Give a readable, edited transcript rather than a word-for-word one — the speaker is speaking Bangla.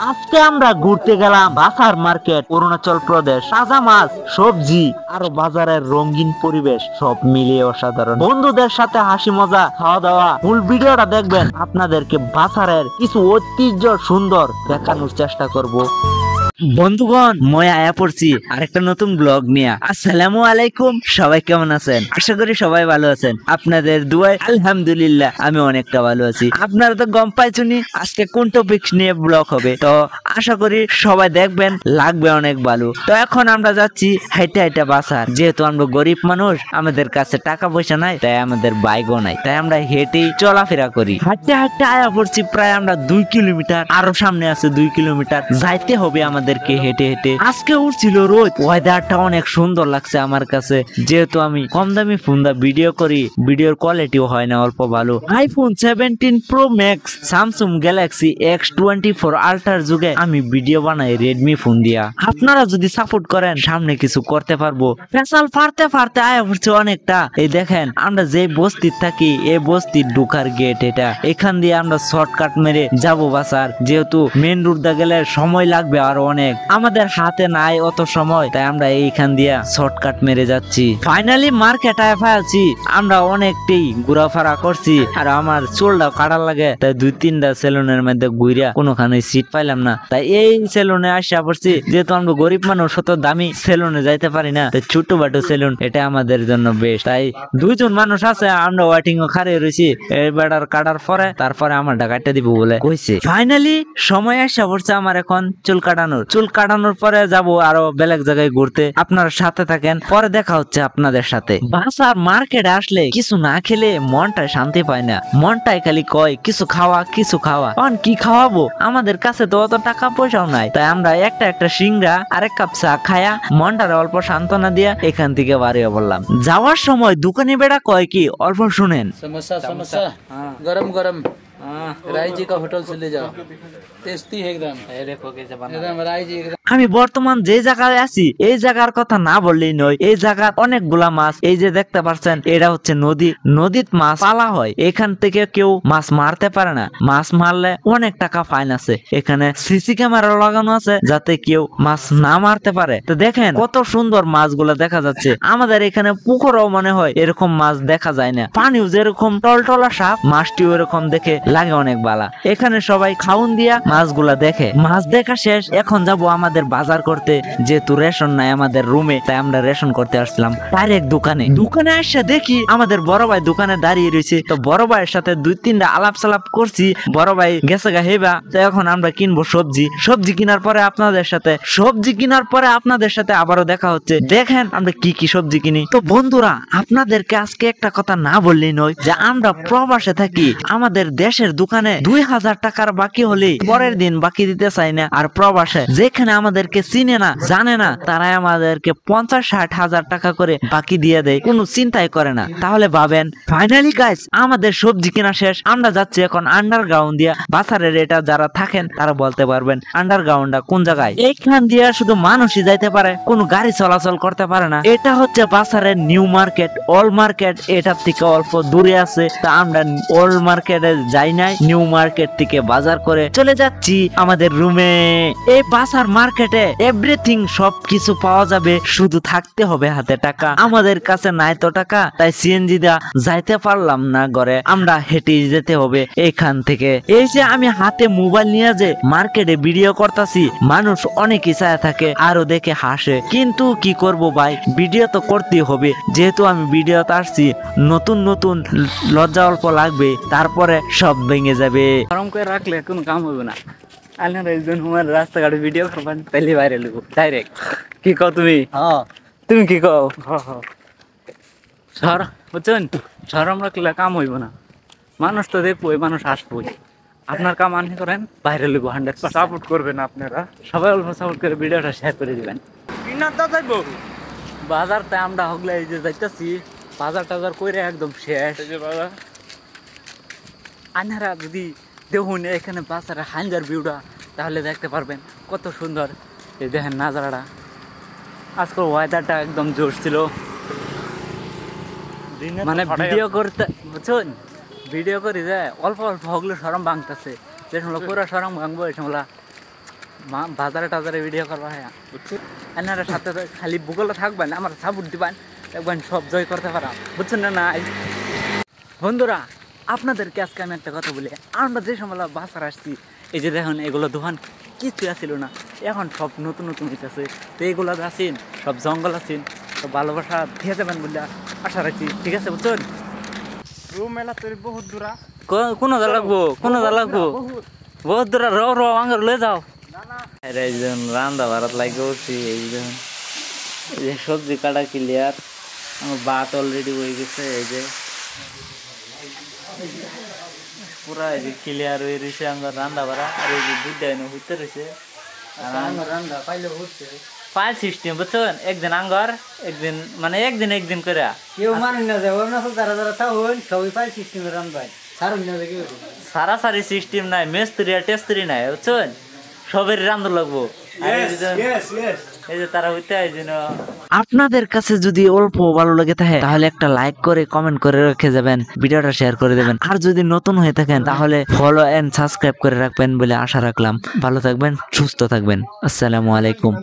আজকে আমরা ঘুরতে গেলাম বাসার মার্কেট অরুণাচল প্রদেশ। তাজা মাছ, সবজি আরো বাজারের রঙিন পরিবেশ সব মিলিয়ে অসাধারণ। বন্ধুদের সাথে হাসি মজা, খাওয়া দাওয়া, ফুল ভিডিওটা দেখবেন। আপনাদেরকে বাসারের কিছু ঐতিহ্য সুন্দর দেখানোর চেষ্টা করব। বন্ধুগণ, মই আয়া পড়ছি আরেকটা নতুন ব্লগ নিয়ে। আসসালামু আলাইকুম, সবাই কেমন আছেন? আশা করি সবাই ভালো আছেন। আপনাদের দুয়ায় আলহামদুলিল্লাহ আমি অনেকটা ভালো আছি। আপনারা তো গম পাইছুনি আজকে কোন টপিক নিয়ে ব্লগ হবে, তো আশা করি সবাই দেখবেন, লাগবে অনেক ভালো। তো এখন আমরা যাচ্ছি হাইটা হাইটা বাসার। যেহেতু আমরা গরিব মানুষ, আমাদের কাছে টাকা পয়সা নাই, তাই আমাদের বাইকও নাই, তাই আমরা হেঁটেই চলাফেরা করি। হাঁটতে হাঁটতে আয়া পড়ছি প্রায় আমরা 2 কিলোমিটার, আরো সামনে আছে 2 কিলোমিটার যাইতে হবে আমাদেরকে হেঁটে হেঁটে। আজকে উঠছিল রোদ, ওয়েদারটা অনেক সুন্দর লাগছে আমার কাছে। যেহেতু আমি কম দামি ফোন দা ভিডিও করি, ভিডিওর কোয়ালিটিও হয় না অল্প ভালো। IPhone 17 pro max, Samsung Galaxy X24 আল্ট্রার যুগে আমি ভিডিও বানাই রেডমি ফোন দিয়া। আপনারা যদি সাপোর্ট করেন সামনে কিছু করতে পারবো। ফেসাল ফাড়তে ফাড়তে আয়া পড়ছে অনেকটা। এই দেখেন আমরা যে বস্তির থাকি, এই বস্তির ঢুকার গেট এটা। এখান দিয়ে আমরা শর্টকাট মেরে যাবো বাসার। যেহেতু মেন রোড দা গেলে সময় লাগবে আর অনেক, আমাদের হাতে নাই অত সময়, তাই আমরা এইখান দিয়ে শর্টকাট মেরে যাচ্ছি। ফাইনালি মার্কেট আছি। আমরা অনেকটাই ঘোরাফেরা করছি, আর আমার চুলটা কাটার লাগে, তাই 2-3টা সেলুনের মধ্যে ঘুরিয়া কোনোখানে সিট পাইলাম না, তাই এই সেলুনে আসা পড়ছি। যেহেতু আমরা গরিব মানুষ, অত দামি সেলুনে যাইতে পারি না, তাই ছোট বাটো সেলুন এটা আমাদের জন্য বেস্ট। তাই 2জন মানুষ আছে, আমরা ওয়েটিং ও খাড়িয়ে রয়েছি। এই বেড়ার কাটার পরে তারপরে আমার কাটতে দিব বলে কইছে। ফাইনালি সময় আসা পড়ছে আমার এখন চুল কাটানোর পরে যাব আরো বেলেগ জায়গায় ঘুরতে। আপনারা সাথে থাকেন, পরে দেখা হচ্ছে আপনাদের সাথে। বাসার মার্কেটে আসলে কিছু না খেলে মনটা শান্তি পায় না, মনটাই খালি কয় কিছু খাওয়া। অন কি খাওয়াবো, আমাদের কাছে তো অত টাকা পয়সাও নাই, তাই আমরা একটা সিংড়া আর 1 কাপ চা খায়া মনটারে অল্প সান্ত্বনা দিয়া এখান থেকে বাড়িয়ে বললাম। যাওয়ার সময় দোকানি বেড়া কয় কি অল্প শুনেন, समोसा गरम गरम राय जी का होटल से ले जाओ, टेस्टी है एकदम। एकदम राय जी एकदम। আমি বর্তমান যে জায়গায় আছি এই জায়গার কথা না বললেই নয়। এই জায়গার অনেকগুলা মাছ, এই যে দেখতে পাচ্ছেন এটা হচ্ছে নদী। নদীত মাছ পালা হয়, এখান থেকে কেউ মাছ মারতে পারে না। মাছ মারলে অনেক টাকা ফাইন আছে। এখানে সিসি ক্যামেরা লাগানো আছে যাতে কেউ মাছ না মারতে পারে। তো দেখেন কত সুন্দর মাছগুলা দেখা যাচ্ছে। আমাদের এখানে পুকুরেও মনে হয় এরকম মাছ দেখা যায় না। পানিও যেরকম টলটলা সাপ, মাছটিও এরকম দেখে লাগে অনেক বালা। এখানে সবাই খাউন দিয়া মাছগুলা দেখে। মাছ দেখা শেষ, এখন যাব আমাদের বাজার করতে। যেহেতু রেশন নাই আমাদের রুমে, তাই আমরা রেশন করতে আসলাম ডাইরেক্ট দোকানে এসে দেখি আমাদের বড় ভাই দোকানে দাঁড়িয়ে রয়েছে। তো বড় ভাইয়ের সাথে 2-3টা আলাপ সালাপ করছি। বড় ভাই গেছে গা হেবা। তো এখন আমরা কিনবো সবজি কেনার পরে আপনাদের সাথে আবারও দেখা হচ্ছে। দেখেন আমরা কি সবজি কিনি। তো বন্ধুরা, আপনাদেরকে আজকে একটা কথা না বললেই নয় যে আমরা প্রবাসে থাকি। আমাদের দেশের দোকানে 2000 টাকার বাকি হলে পরের দিন বাকি দিতে চাই না। আর প্রবাসে যেখানে আমাদেরকে চিনে না জানে না, তারাই আমাদেরকে 50-60 হাজার টাকা করে বাকি দিয়ে দেয়, কোনো চিন্তাই করে না। তাহলে ভাবেন। ফাইনালি গাইস, আমাদের সবজি কেনা শেষ। আমরা যাচ্ছি এখন আন্ডারগ্রাউন্ড দিয়া। বাসারের এটা যারা থাকেন তারা বলতে পারবেন আন্ডারগ্রাউন্ডটা কোন জায়গায়। এইখান দিয়ে শুধু মানুষই যাইতে পারে, কোনো গাড়ি চলাচল করতে পারে না। এটা হচ্ছে বাসারের নিউ মার্কেট। ওল্ড মার্কেট এটার থেকে অল্প দূরে আছে, তা আমরা ওল্ড মার্কেটে যাই নাই, নিউ মার্কেট থেকে বাজার করে চলে যাচ্ছি আমাদের রুমে। এই বাসার মার্কেটে এভরিথিং সবকিছু পাওয়া যাবে, শুধু থাকতে হবে হাতে টাকা। আমাদের কাছে নাই তো টাকা, তাই সিএনজি দা যাইতে পারলাম না ঘরে, আমরা হেঁটে যেতে হবে এখান থেকে। এই যে আমি হাতে মোবাইল নিয়ে যে মার্কেটে ভিডিও করতেছি, মানুষ অনেকই চায় থাকে আরো দেখে হাসে, কিন্তু কি করব ভাই, ভিডিও তো করতেই হবে। যেহেতু আমি ভিডিওতে আসছি, নতুন লজ্জা অল্প লাগবে, তারপরে সব ভেঙে যাবে। গরম করে রাখলে কোনো কাম হবে না। আলনার একজন হুমার রাস্তাঘাটে ভিডিও করবেন, তাহলে ভাইরাল হইব ডাইরেক্ট। কি কও তুমি? তুমি কি কও? সর বুঝছেন, সর আমরা কিলা কাম হইব না। মানুষ তো দেখবই, মানুষ আসবই। আপনার কাম আনি করেন, ভাইরাল হইব 100%। সাপোর্ট করবেন আপনারা, সবাই অল্প সাপোর্ট করে ভিডিওটা শেয়ার করে দিবেন। বাজারটা আমরা হগলে এই যে যাইতেছি, বাজার টাজার করে একদম শেষ। আনারা যদি দেখুন এখানে বাজারে হাঞ্জার ভিউটা, তাহলে দেখতে পারবেন কত সুন্দর। এই দেখেন নাজারাটা, আজকাল ওয়েদারটা একদম জোর ছিল। মানে ভিডিও করতে বুঝছেন, ভিডিও করি যে অল্প হগলে সরম ভাঙতেছে। যে সময় পুরো সরম ভাঙবো, এই সময় বাজারে টাজারে ভিডিও করবা হ্যাঁ বুঝছেন এনারা সাথে খালি ভূগোলে থাকবেন আমার সাপোর্ট দিবেন দেখবেন সব জয় করতে পারা বুঝছেন না না বন্ধুরা আপনাদেরকে আজকে আমি একটা কথা বলি আমরা যে সময় বাসার আসছি এই যে দেখুন এগুলো দোকান কিছু আসছিল না এখন সব নতুন নতুন হইতেছে তো এগুলো আছেন সব জঙ্গল আছেন তো ভালোবাসা দিয়ে যাবেন বলে আশা রাখছি ঠিক আছে বুঝছেন মেলা তোর বহুত দূরা কোন যা লাগবো বহুত দূর আঙ্গার লয়ে যাও রান্দা ভারত লাগে উঠছি এই যে সবজি কাটা ক্লিয়ার আমার ভাত অলরেডি হয়ে গেছে এই যে পুরা এই যে ক্লিয়ার হয়ে রয়েছে আমার রান্দা ভাড়া আর এই যে দুধটা এনে হইতে রয়েছে রান্দা পাইলে হচ্ছে পাইল সিস্টেম বুঝছেন একদিন আঙ্গার একদিন মানে একদিন করে কেউ মানে না যায় ওর না যারা যারা থাকুন সবাই পাইল সিস্টেমে রান্ধায় সারুন না যায় সারাসারি সিস্টেম নাই মেস্ত্রি আর টেস্ত্রি নাই বুঝছেন সবের রান্ধু লাগবো এই যে তারা হইতে এই জন্য আপনাদের কাছে যদি অল্প ভালো লাগে থাকে তাহলে একটা লাইক করে কমেন্ট করে রেখে যাবেন, ভিডিওটা শেয়ার করে দেবেন। আর যদি নতুন হয়ে থাকেন তাহলে ফলো এন্ড সাবস্ক্রাইব করে রাখবেন বলে আশা রাখলাম। ভালো থাকবেন, সুস্থ থাকবেন। আসসালামু আলাইকুম।